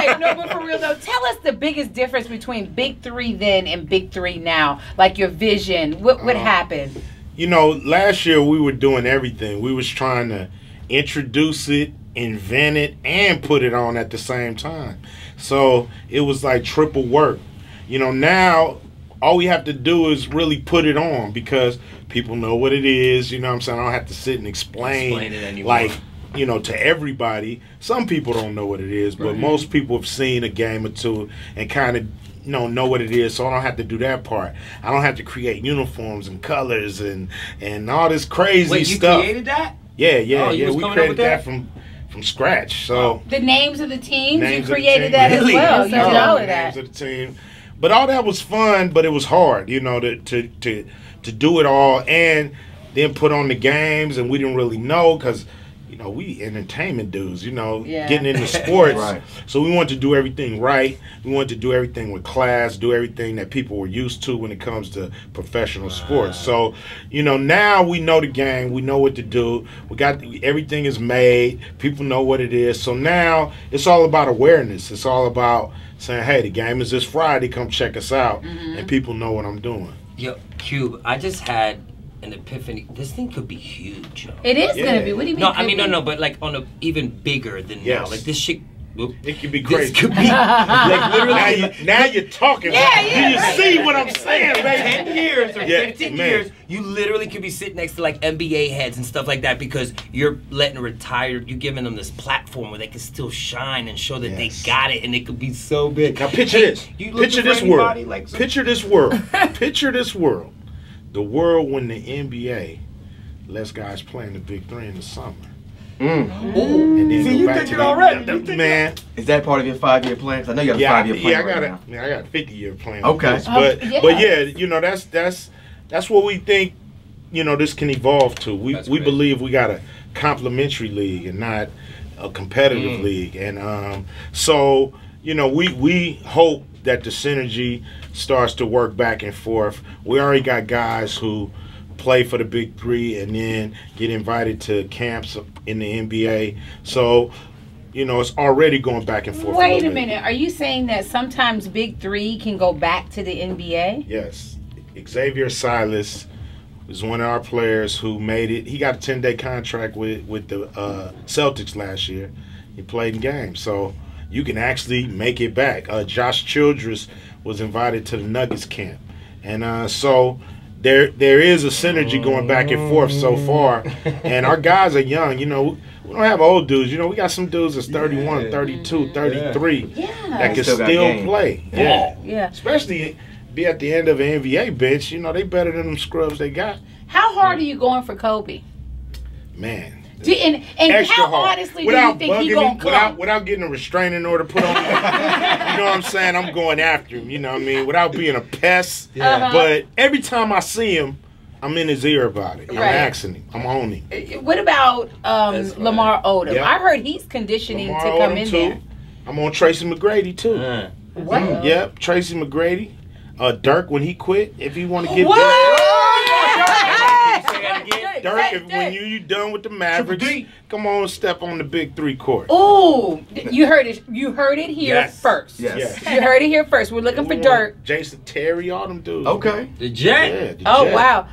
right, no, but for real though, tell us the biggest difference between BIG3 then and BIG3 now. Like your vision, what happened? You know, last year we were doing everything. We was trying to introduce it, invent it, and put it on at the same time. So it was like triple work. You know, now all we have to do is really put it on because people know what it is. You know what I'm saying? I don't have to sit and explain it anymore. Like, you know, to everybody. Some people don't know what it is, but most people have seen a game or two and kind of know what it is, so I don't have to do that part. I don't have to create uniforms and colors and all this crazy stuff. Wait, you created that? Yeah. Oh, We created that from scratch. So the names of the teams, you created that as well. You did all of that. Names of the team. But all that was fun, but it was hard, you know, to do it all and then put on the games, and we didn't really know because, you know, we entertainment dudes, you know, getting into sports. Right. So we wanted to do everything right. We wanted to do everything with class, do everything that people were used to when it comes to professional sports. So, you know, now we know the game. We know what to do. We got everything is made. People know what it is. So now it's all about awareness. It's all about saying, hey, the game is this Friday. Come check us out. And people know what I'm doing. Yo, Cube, I just had an epiphany. This thing could be huge. Yo. It is gonna be. What do you mean? No, I mean no, but like on a even bigger than now. Like this shit. It could be crazy. This could be like literally. Now you're talking. Yeah. Do you see what I'm saying, baby? 10 years or 15 years, you literally could be sitting next to like NBA heads and stuff like that because you're letting retired, you're giving them this platform where they can still shine and show that they got it, and it could be so big. Now picture this. Picture this world. Like Picture this world. Picture this world. The world when the NBA lets guys play in the BIG3 in the summer. Ooh. And then See, you think it already. Man. Is that part of your 5-year plan? Because I know you got a 5-year plan I got a 50-year plan. Okay. But yeah, you know, that's what we think, you know, this can evolve to. We believe we got a complementary league and not a competitive league. And so, you know, we hope that the synergy starts to work back and forth. We already got guys who play for the BIG3 and then get invited to camps in the NBA. So, you know, it's already going back and forth. Wait a minute. Are you saying that sometimes BIG3 can go back to the NBA? Yes. Xavier Silas is one of our players who made it. He got a 10-day contract with the Celtics last year. He played in games. So you can actually make it back. Josh Childress was invited to the Nuggets camp. And so there is a synergy going back and forth so far. And our guys are young. You know, we don't have old dudes. You know, we got some dudes that's 31, 32, 33 that can still play. Yeah. Especially be at the end of an NBA bench. You know, they better than them scrubs they got. How hard are you going for Kobe? Man. And extra how hard. honestly do you think he's going to come? Without getting a restraining order put on me. You know what I'm saying? I'm going after him, you know what I mean? Without being a pest. But every time I see him, I'm in his ear about it. I'm asking him. I'm on him. What about Lamar Odom? Yep. I heard he's conditioning Lamar to come Odom in too. there. I'm on Tracy McGrady, too. What? Yep, Tracy McGrady. Dirk, when he quit, if he want to get Dirk, when you done with the Mavericks, come on, step on the BIG3 court. Oh, you heard it. You heard it here first. Yes. You heard it here first. We're looking for Dirk. Jason Terry, all them dudes. Okay. The Jet. Yeah, the Oh Jet. wow.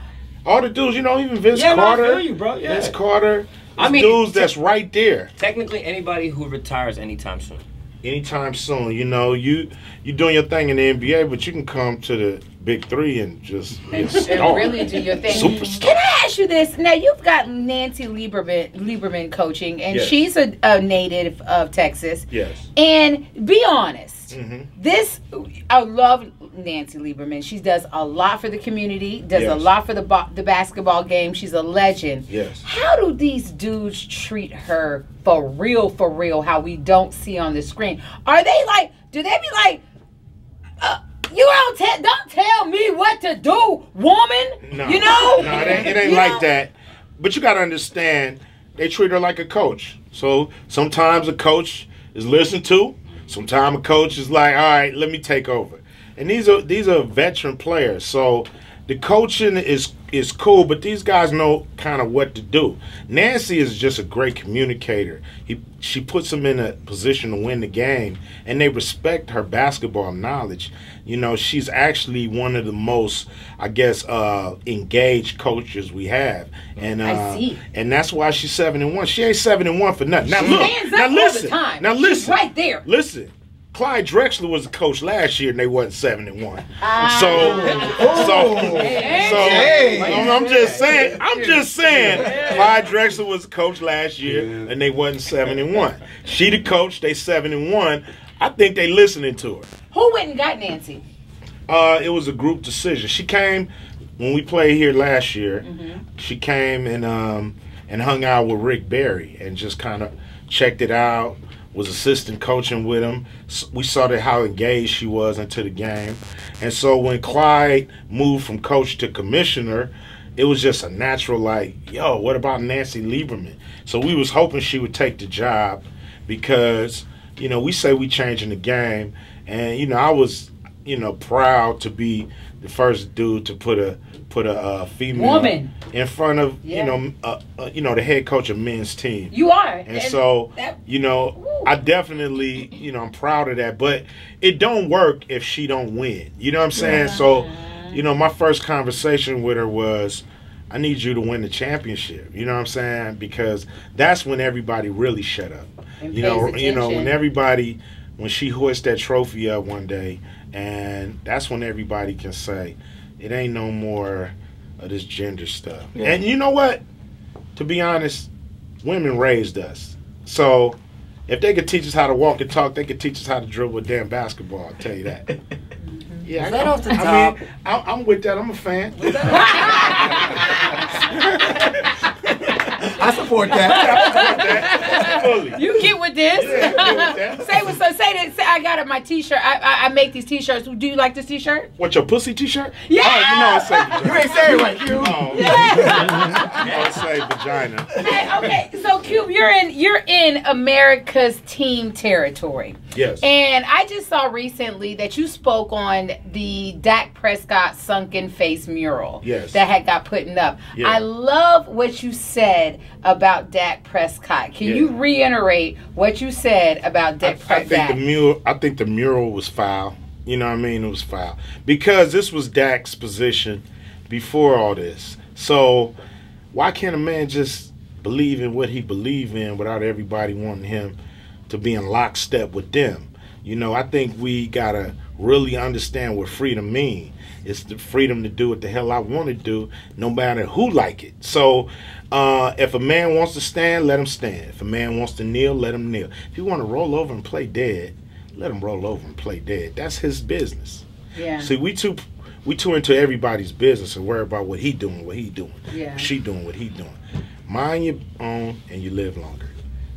All the dudes, you know, even Vince Yeah, Carter. no, I feel you, bro. Yeah. Vince Carter. I mean, dudes that's right there. Technically, anybody who retires anytime soon. Anytime soon, you know, you doing your thing in the NBA, but you can come to the BIG3 and just be a star. Really do your thing. Superstar. Can I ask you this? Now you've got Nancy Lieberman coaching, and she's a native of Texas. Yes. And be honest, this I love Nancy Lieberman. She does a lot for the community, does a lot for the basketball game. She's a legend. Yes. How do these dudes treat her for real, how we don't see on the screen? Are they like, do they be like, you don't tell me what to do, woman? No. You know? No, it ain't like that. But you got to understand, they treat her like a coach. So sometimes a coach is listened to. Sometimes a coach is like, all right, let me take over. And these are veteran players. So the coaching is cool, but these guys know kind of what to do. Nancy is just a great communicator. She puts them in a position to win the game, and they respect her basketball knowledge. You know, she's actually one of the most, I guess, engaged coaches we have. And I see. And that's why she's 7-1. She ain't 7-1 for nothing. Now She look, hands up now all listen, the time. now listen, She's right there. Listen. Clyde Drexler was the coach last year, and they wasn't 7-1. I'm just saying. Clyde Drexler was the coach last year, and they wasn't 7-1. She the coach, they 7-1. I think they listening to her. Who went and got Nancy? It was a group decision. She came when we played here last year. She came and hung out with Rick Barry and just kind of checked it out. Was assistant coaching with him. We saw how engaged she was into the game. And so when Clyde moved from coach to commissioner, it was just a natural like, yo, what about Nancy Lieberman? So we was hoping she would take the job because, you know, we say we changing the game. And, you know, I was, you know, proud to be the first dude to put a female woman in front of you know the head coach of men's team. You are, and so you know I definitely I'm proud of that. But it don't work if she don't win. You know what I'm saying? So you know my first conversation with her was, I need you to win the championship. You know what I'm saying? Because that's when everybody really shut up. And you know when she hoists that trophy up one day, and that's when everybody can say, it ain't no more of this gender stuff. Yeah. And you know what? To be honest, women raised us. So if they could teach us how to walk and talk, they could teach us how to dribble a damn basketball. I'll tell you that. Yeah, I mean, I'm with that. I'm a fan. I support that. Fully. You get with this. Yeah, get with that. Say I got it. My T-shirt. I make these T-shirts. Do you like this T-shirt? What, your pussy T-shirt? Yeah. Oh, you know I say you ain't saying right, Q. Oh, Yeah. I say vagina. Hey, okay, so Cube, you're in America's team territory. Yes. And I just saw recently that you spoke on the Dak Prescott sunken face mural. Yes. That got put up. Yeah. I love what you said about Dak Prescott. Can you reiterate what you said about Dak Prescott? I think the mural was foul. You know what I mean? It was foul. Because this was Dak's position before all this. So why can't a man just believe in what he believes in without everybody wanting him to be in lockstep with them? You know, I think we got to really understand what freedom means. It's the freedom to do what the hell I want to do, no matter who like it. So if a man wants to stand, let him stand. If a man wants to kneel, let him kneel. If you want to roll over and play dead, let him roll over and play dead. That's his business. Yeah. See, we too into everybody's business and worry about what he doing, what he doing. Yeah. She doing what he doing. Mind your own and you live longer.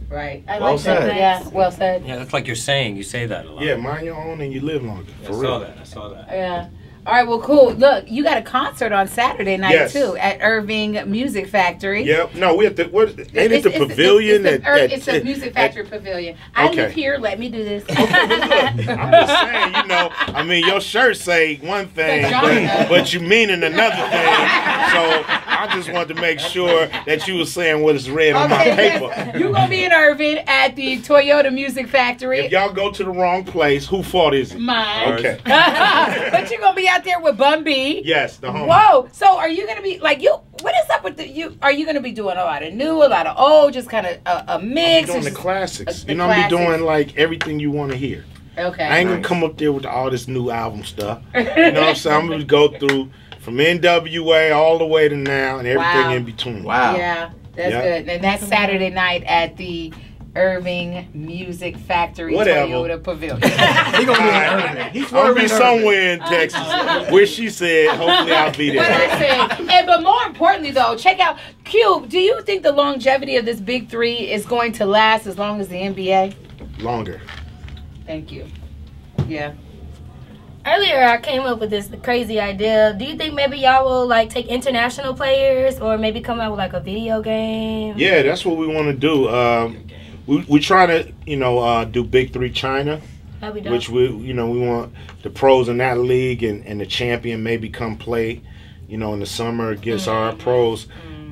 Right. I Well like that. said. Yeah, well said. Yeah, that's like you're saying. You say that a lot. Yeah, mind your own and you live longer. For real. I saw that. Yeah. All right, well, cool. Look, you got a concert on Saturday night, Yes. too, at Irving Music Factory. Yep. No, we have to. Ain't it the pavilion? It's the Music Factory Pavilion. I Okay. live here. Let me do this. Okay, but look, I'm just saying, you know, I mean, your shirt say one thing, but you meaning another thing. So I just wanted to make sure that you were saying what is read on my paper. Yes. You're going to be in Irving at the Toyota Music Factory. If y'all go to the wrong place, whose fault is it? Mine. Okay. But you're going to be out there with Bun B. Yes, the homie. Whoa. So are you going to be, like, what is up with are you going to be doing a lot of new, a lot of old, just kind of a mix? I'm doing the classics. the You know, I'm classics. be doing, like, everything you want to hear. Okay. I ain't going to come up there with all this new album stuff. You know what I'm saying? I'm going to go through from NWA all the way to now and everything in between. Wow. Yeah, that's good. And that's Saturday night at the Irving Music Factory Toyota Pavilion. He gonna be in Irving. He's I'll be somewhere in Texas where she said, hopefully I'll be there. What I said. But more importantly, though, check out Cube. Do you think the longevity of this Big 3 is going to last as long as the NBA? Longer. Thank you. Yeah. Earlier, I came up with this crazy idea. Do you think maybe y'all will like take international players, or maybe come out with like a video game? Yeah, that's what we want to do. We try to do Big 3 China, which we want the pros in that league and the champion maybe come play, you know, in the summer against our pros.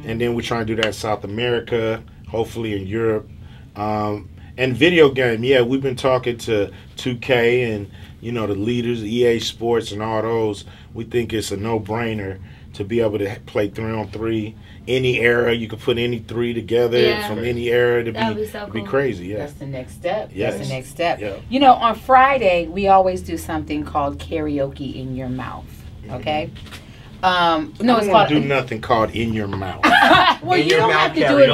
And then we try and do that in South America, hopefully in Europe. And video game, yeah, we've been talking to 2K and, you know, the leaders, EA Sports and all those. We think it's a no-brainer to be able to play 3-on-3. Any era, you can put any three together from any era to be crazy. Yeah, that's the next step. Yes. That's the next step. Yeah. You know, on Friday we always do something called karaoke in your mouth. Okay. No, it's called. Do nothing called in your mouth. Well, you don't have to do it.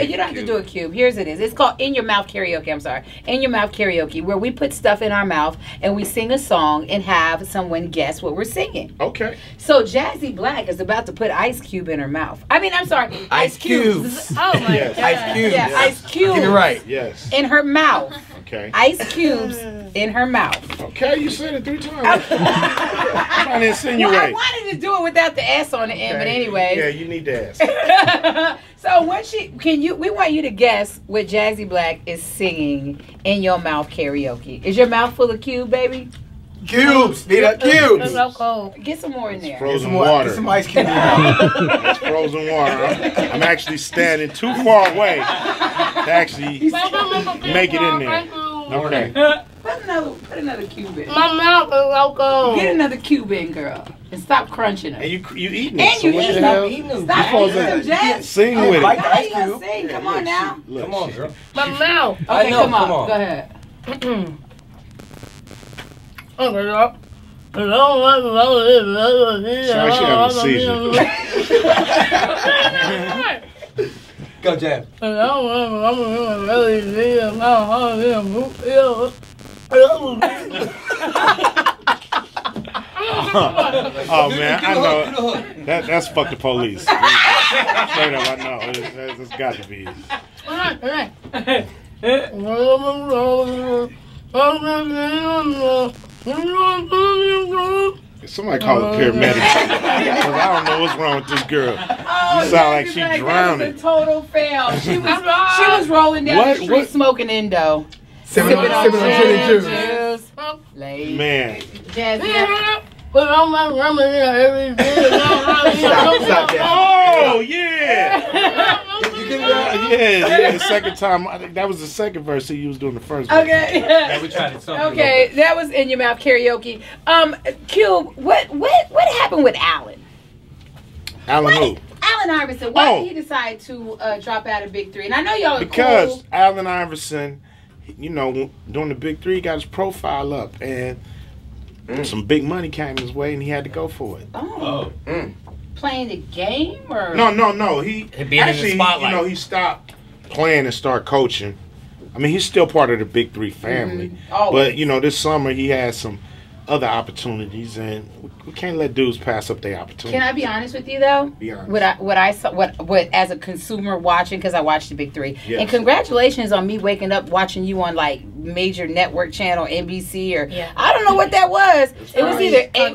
You don't have to do a cube. Here's it is. It's called in your mouth karaoke. I'm sorry, in your mouth karaoke, where we put stuff in our mouth and we sing a song and have someone guess what we're singing. Okay. So Jazzy Black is about to put Ice Cube in her mouth. I mean, I'm sorry, Ice Cubes. Oh my Yes. god. Ice Cubes. Yeah, Ice Cube. Get it right. Yes. In her mouth. Okay. Ice cubes in her mouth. Okay, you said it 3 times. I'm trying to insinuate. Well, I wanted to do it without the S on the end, but anyway. Yeah, you need to ask. So once we want you to guess what Jazzy Black is singing in your mouth karaoke. Is your mouth full of cube, baby? Cubes. Need a It's cubes. so cold. Get some more in there. Frozen water. Get some ice cubes. It's frozen water. I'm actually standing too far away to actually make it in there. Okay. Put another cube in. My mouth is so cold. Get another cube in, girl, and stop crunching it. And you eating it. And you eating them. Stop supposed eating to them, Jazz. Sing with it. like How ice you gonna cube. sing? Come on now. Look, Come on, girl. My mouth. Okay, I know, come on. come on. Go ahead. Sorry, she having a seizure. Go, Jab. Oh man, I know that's fuck the police. Straight up, I know. It's got to be. Somebody call a paramedic. Because I don't know what's wrong with this girl. Oh, You sound like she That drowning. was a total fail. She was rolling down the street smoking Indo. Sipping on gin and juice. Late. Man. Jazzy. Oh yeah. Yeah. The second time, I think that was the second verse. He was doing the first verse. Okay. Yeah, we tried it. Okay, that was in your mouth karaoke. Cube, what happened with Allen? Alan who? Allen Iverson. Why did he decide to drop out of Big 3? And I know y'all are Because cool. Allen Iverson, you know, during the Big 3, got his profile up, and some big money came his way, and he had to go for it. Oh. Playing the game or No. He being in the spotlight. you know, he stopped playing and started coaching. I mean, he's still part of the Big 3 family. But you know, this summer he had some other opportunities, and we can't let dudes pass up their opportunities. Can I be honest with you though? Be honest. What I saw, what as a consumer watching, because I watched the Big 3, Yes. and congratulations on me waking up watching you on like major network channel, NBC or I don't know what that was. It was either I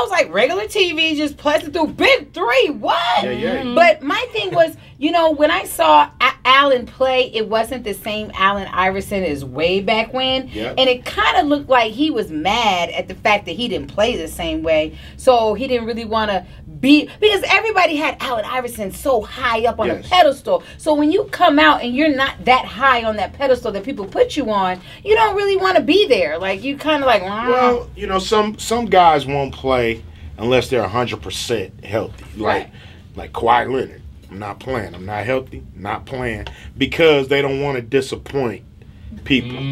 was like regular TV, just plugging through Big 3. What? Yeah. But my thing was, you know, when I saw Allen play, it wasn't the same Allen Iverson as way back when, Yep. and it kind of looked like he was mad at the fact that he didn't play the same way, so he didn't really want to be, because everybody had Allen Iverson so high up on a pedestal. So when you come out and you're not that high on that pedestal that people put you on, you don't really want to be there. Like you kind of like, well, you know, some guys won't play unless they're 100% healthy. Like Kawhi Leonard. I'm not playing. I'm not healthy. Not playing, because they don't want to disappoint people.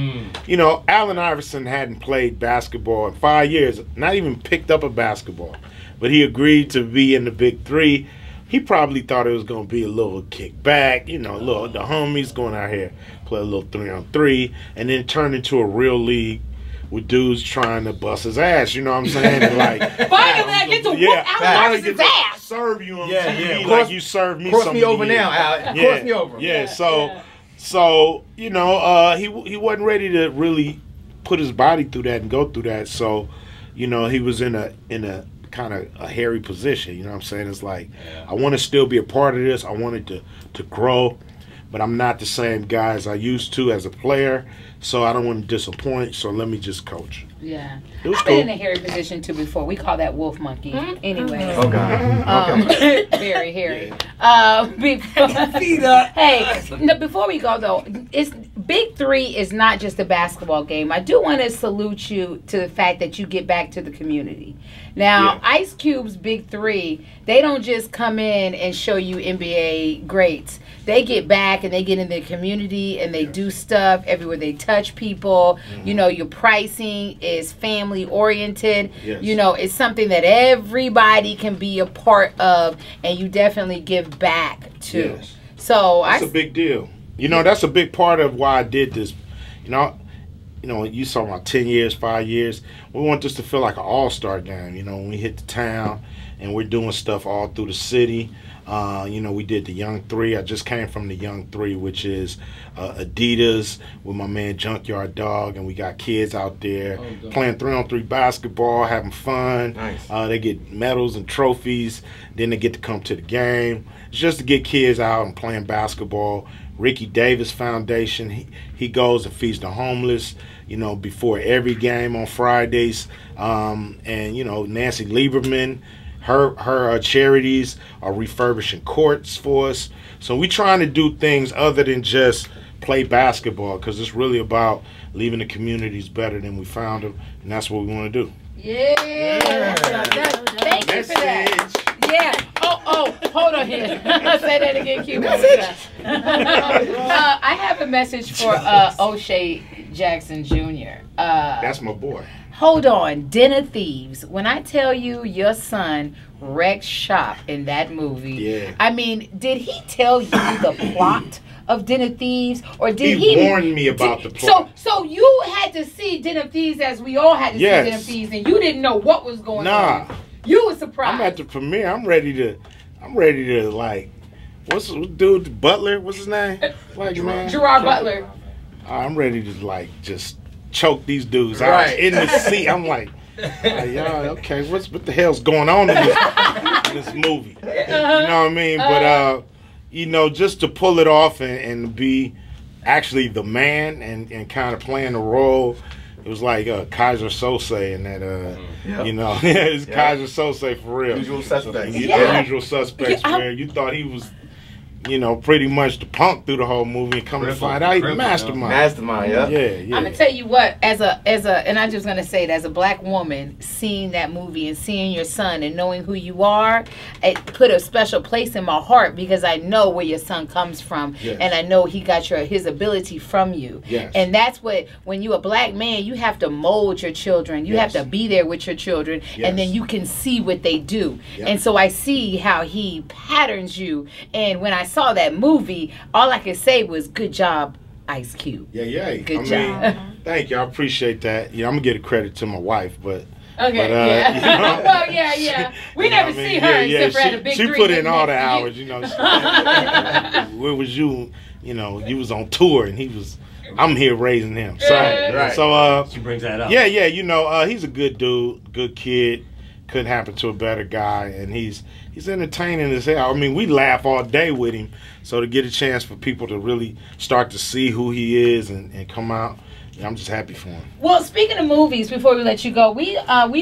You know, Allen Iverson hadn't played basketball in 5 years, not even picked up a basketball, but he agreed to be in the Big 3. He probably thought it was going to be a little kickback, you know, the homies going out here, play a little 3-on-3, and then turn into a real league with dudes trying to bust his ass, you know what I'm saying? And like, finally get to whoop Allen Iverson's ass. Serve you on Yeah, TV yeah. like you served me. Cross me over now, Al. Yeah, Cross me over. Yeah, so you know, he wasn't ready to really put his body through that and go through that. So, you know, he was in a kind of a hairy position. You know what I'm saying? It's like I want to still be a part of this. I wanted to grow, but I'm not the same guy as I used to as a player. So I don't want to disappoint. So let me just coach. Yeah. It was I've cool. been in a hairy position too before. We call that wolf monkey. Anyway. Oh God. Very hairy. Hey, no, before we go though, it's BIG3 is not just a basketball game. I do want to salute you to the fact that you get back to the community. Now, Ice Cube's BIG3, they don't just come in and show you NBA greats. They get back and they get in the community and they do stuff everywhere they touch people. You know, your pricing is family oriented. You know, it's something that everybody can be a part of, and you definitely give back to. So that's a big deal. You know, that's a big part of why I did this. You know, you saw about 10 years, 5 years. We want this to feel like an all-star game. You know, when we hit the town and we're doing stuff all through the city. You know, we did the Young 3. I just came from the Young 3, which is Adidas with my man Junkyard Dog, and we got kids out there playing 3-on-3 basketball, having fun. Nice. They get medals and trophies. Then they get to come to the game. It's just to get kids out and playing basketball. Ricky Davis Foundation, he goes and feeds the homeless, you know, before every game on Fridays. And, you know, Nancy Lieberman, her charities are refurbishing courts for us. So we're trying to do things other than just play basketball, because it's really about leaving the communities better than we found them, and that's what we want to do. Thank you for that. Yeah. Oh, hold on here. Say that again, Q. I have a message for O'Shea Jackson Jr. That's my boy. Hold on, Den of Thieves. When I tell you your son wrecked shop in that movie, I mean, did he tell you the plot of Den of Thieves, or did he warned me about the plot? So you had to see Den of Thieves as we all had to see Den of Thieves, and you didn't know what was going on. You were surprised. I'm at the premiere. I'm ready to like, what's the dude, Butler? What's his name? Like, Gerard Butler. I'm ready to like just choke these dudes out in the seat. I'm like, y'all, okay, what the hell's going on in this movie? You know what I mean? But you know, just to pull it off and be actually the man and kind of playing the role. It was like Kaiser Sose in that, you know, it's Kaiser Sose for real. Usual Suspects. Usual Suspects, where you thought he was, you know, pretty much the punk through the whole movie, and come to find out he's the mastermind. Mastermind, I'm gonna tell you what, as a, and I'm just gonna say it, as a black woman, seeing that movie and seeing your son and knowing who you are, it put a special place in my heart, because I know where your son comes from, and I know he got his ability from you. And that's what, when you're a black man, you have to mold your children. You have to be there with your children, and then you can see what they do. And so I see how he patterns you, and when I saw that movie, all I could say was, good job, Ice Cube. Good job. Thank you. I appreciate that. Yeah, I'm going to give credit to my wife, but... Okay, you know, well, we never see her except for at a BIG3. She put in all the hours, you know. Where was you? You know, you was on tour, and he was... I'm here raising him. So, she brings that up. Yeah, you know, he's a good dude, good kid. Couldn't happen to a better guy, and he's entertaining as hell. I mean, we laugh all day with him, so to get a chance for people to really start to see who he is and come out, I'm just happy for him. Well, speaking of movies, before we let you go, we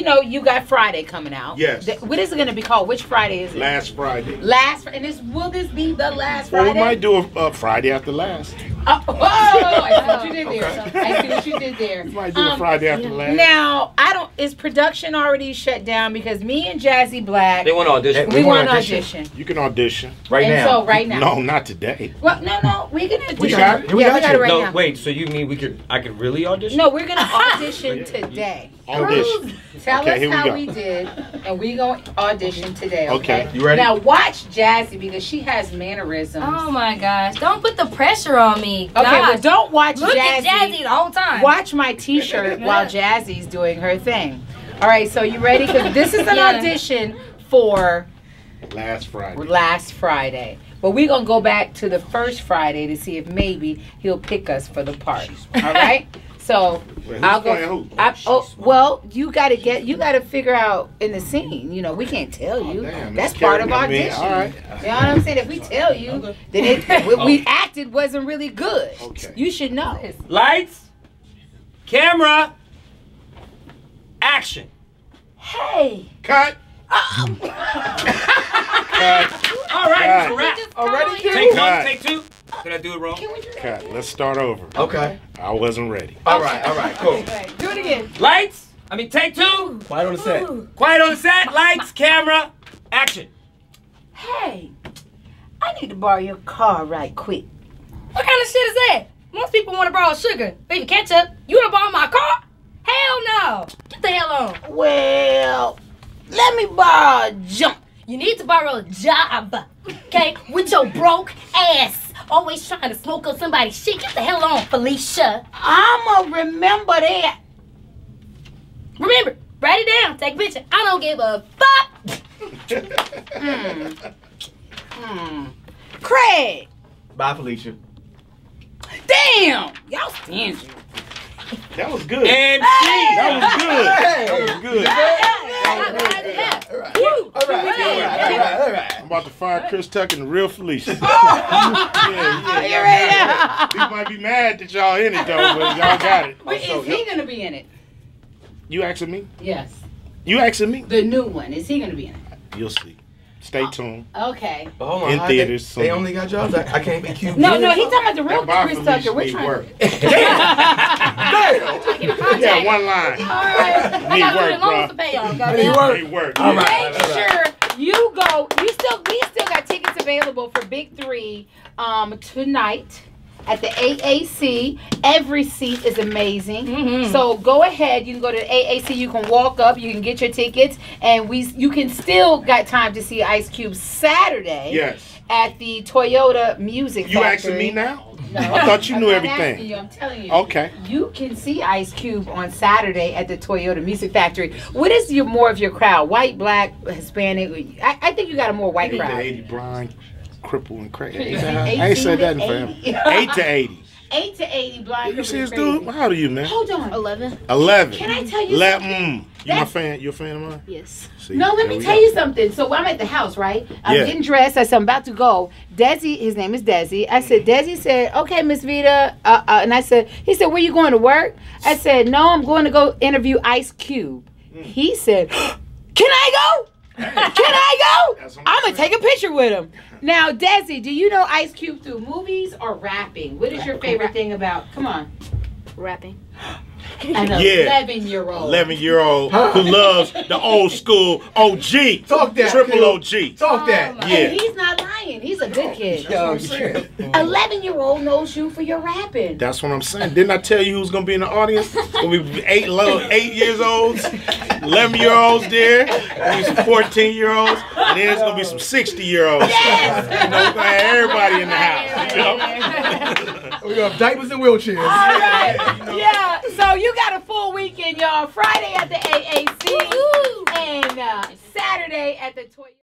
know you got Friday coming out. Yes. What is it going to be called? Which Friday is it? Last Friday. And will this be the last Friday? Well, we might do a Friday after last. I see what you did there. I see what you did there. We might do a Friday after last. Now, is production already shut down? Because me and Jazzy Black, they want to audition. We want to audition. You can audition right now. So right now. No, not today. Well, no, we can audition. We got it right now. Wait, so you mean I could really audition? No, we're gonna audition today. Audition. Tell us how we did, and we're gonna audition today. Okay. You ready? Now watch Jazzy, because she has mannerisms. Oh my gosh! Don't put the pressure on me. Okay, well, don't watch Look at Jazzy the whole time. Watch my T-shirt while Jazzy's doing her thing. All right, so you ready? Because this is an audition for Last Friday. But we're going to go back to the first Friday to see if maybe he'll pick us for the part. All right? So Wait, I'll who's go. playing who? Well, you gotta figure out in the scene. You know, we can't tell you. Damn, That's Miss part of Carrie, our I mean, audition. all right. You know what I'm saying? If we tell you, then what we acted wasn't really good. Okay. You should know. Lights, camera, action. Hey. Cut. Cut. All right, it's a wrap. Already? Take one, Cut. take two. Did I do it wrong? Cut. Let's start over. Okay. I wasn't ready. All right, cool. Do it again. Lights, take two. Quiet on the set. Quiet on the set. Lights, camera, action. Hey, I need to borrow your car right quick. What kind of shit is that? Most people want to borrow sugar, maybe ketchup. You want to borrow my car? Hell no. Get the hell on. Well, let me borrow a jump. You need to borrow a job, okay? With your broke ass. Always trying to smoke up somebody's shit. Get the hell on, Felicia. I'ma remember that. Remember, write it down. Take a picture. I don't give a fuck. Craig. Bye, Felicia. Damn. Y'all stingy. That was good. And That was good. That was good. All right. I'm about to fire Chris Tucker and the real Felicia. You ready? People might be mad that y'all in it though, but y'all got it. But is he gonna be in it? You asking me? Yes. You asking me? The new one. Is he gonna be in it? You'll see. Stay tuned. Okay. But hold on. In how theaters They soon. only got jobs. I can't be cute. No, he's talking about the real That bar Chris Felicia Tucker. We're need trying work. Damn. Yeah, one line. All right. Need work, bro. Need work. Need work. All right. Make sure you go. We still got tickets available for BIG3 tonight at the AAC. Every seat is amazing. So go ahead. You can go to the AAC. You can walk up. You can get your tickets, and you can still got time to see Ice Cube Saturday. Yes. At the Toyota Music You Factory. asking me now? No, I thought you knew I'm not everything. asking you, I'm telling you. Okay. You can see Ice Cube on Saturday at the Toyota Music Factory. What is more of your crowd? White, black, Hispanic? I think you got a more white 8 to crowd. 80 blind, cripple, and crazy. 18 I ain't said that in forever. 8 to 80. 8 to 80 blind. You see this crazy. dude? How old are you, man? Hold on. 11. 11. Can I tell you You something? my fan? You a fan of mine? Yes. See, No, let there me we tell go. you something. So I'm at the house, right? I'm Yeah. getting dressed. I said, I'm about to go. Desi, his name is Desi. I said, Desi said, okay, Miss Vita. And he said, where you going to work? I said, no, I'm going to go interview Ice Cube. He said, can I go? Can I go? That's what I'm going to take a picture with him. Now, Desi, do you know Ice Cube through movies or rapping? What is your favorite thing about? Come on. Rapping. An Yeah. 11-year-old. 11-year-old who loves the old school OG. Talk that. Triple Q. OG. Talk that. And Yeah. he's not lying. He's a good kid. That's what I'm saying. 11-year-old knows you for your rapping. That's what I'm saying. Didn't I tell you who's gonna be in the audience? Gonna be 8 years olds, 11-year-olds there, gonna be some 14-year-olds, and then there's gonna be some 60-year-olds. Yes. You know, we're gonna have everybody in the house. You know? We got diapers and wheelchairs. All right. Yeah. So you got a full weekend, y'all. Friday at the AAC and Saturday at the Toyota.